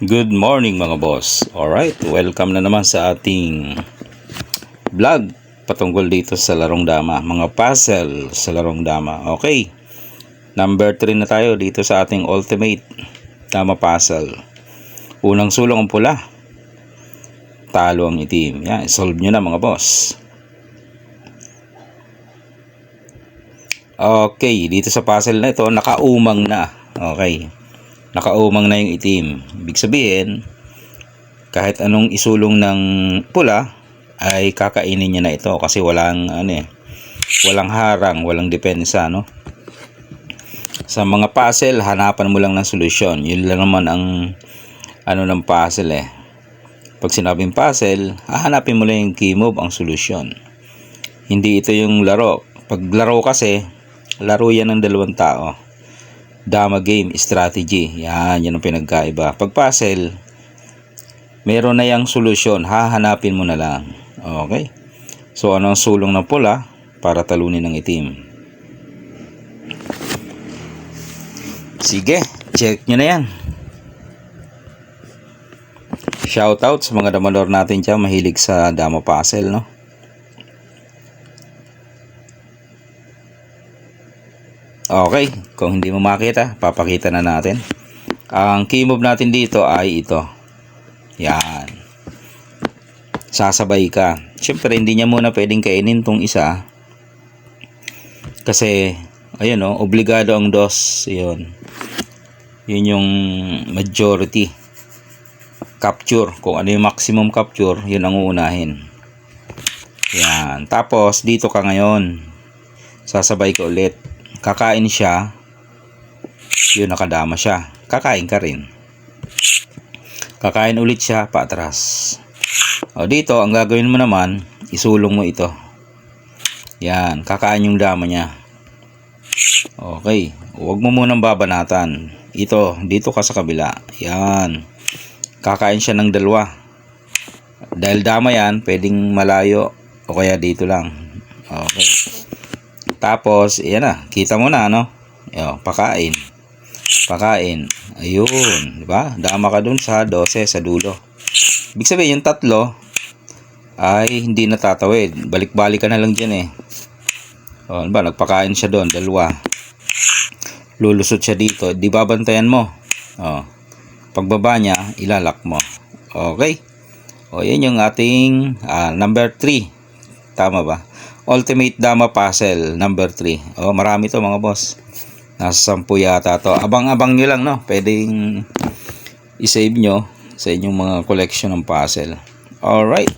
Good morning mga boss. Alright, welcome na naman sa ating vlog patungkol dito sa larong dama, mga puzzle sa larong dama. Okay, number 3 na tayo dito sa ating ultimate dama puzzle. Unang sulong ang pula, talo ang itim. Yan, solve nyo na mga boss. Okay, dito sa puzzle na ito nakaumang na. Okay, nakaumang na yung itim. Ibig sabihin, kahit anong isulong ng pula ay kakainin niya na ito kasi walang walang harang, walang depensa, no? Sa mga puzzle, hanapan mo lang ng solusyon. Yun lang naman ang ng puzzle eh. Pag sinabing puzzle, hahanapin mo lang yung key move, ang solusyon. Hindi ito yung laro. Pag laro kasi, laro yan ng dalawang tao. Dama game, strategy. Yan ang pinagkaiba. Pag puzzle, meron na yung solusyon. Hahanapin mo na lang. Okay? So, ano ang sulong ng pula para talunin ng itim? Sige, check nyo na yan. Shoutout sa mga damador natin dyan. Mahilig sa dama puzzle, no? Okay, kung hindi mo makita, papakita na natin. Ang key move natin dito ay ito. Yan. Sasabay ka. Siyempre, hindi niya muna pwedeng kainin tong isa. Kasi, ayun o, obligado ang dos. Yun. Yun yung majority. Capture. Kung ano yung maximum capture, yun ang uunahin. Yan. Tapos, dito ka ngayon. Sasabay ka ulit. Kakain siya, yun, nakadama siya, kakain ka rin, kakain ulit siya, paatras. O dito, ang gagawin mo naman, isulong mo ito. Yan, kakain yung dama niya. Okay, huwag mo munang babanatan. Ito, dito ka sa kabila. Yan, kakain siya ng dalawa. Dahil dama yan, pwedeng malayo o kaya dito lang. Okay. Tapos, yan na. Kita mo na, no? Yo, pakain. Pakain. Ayun. Diba? Dama ka dun sa 12 sa dulo. Ibig sabihin, yung tatlo ay hindi natatawid. Balik-balik ka na lang dyan eh. O, diba? Nagpakain siya doon. Dalawa. Lulusot siya dito. Di babantayan mo. O, pagbaba niya, ilalak mo. Okay? O, yan yung ating number 3. Tama ba? Ultimate dama puzzle number 3. Oh, marami to mga boss. Nasa 10 yata to. Abang-abang nyo lang, no? Pwedeng i-save nyo sa inyong mga collection ng puzzle. Alright.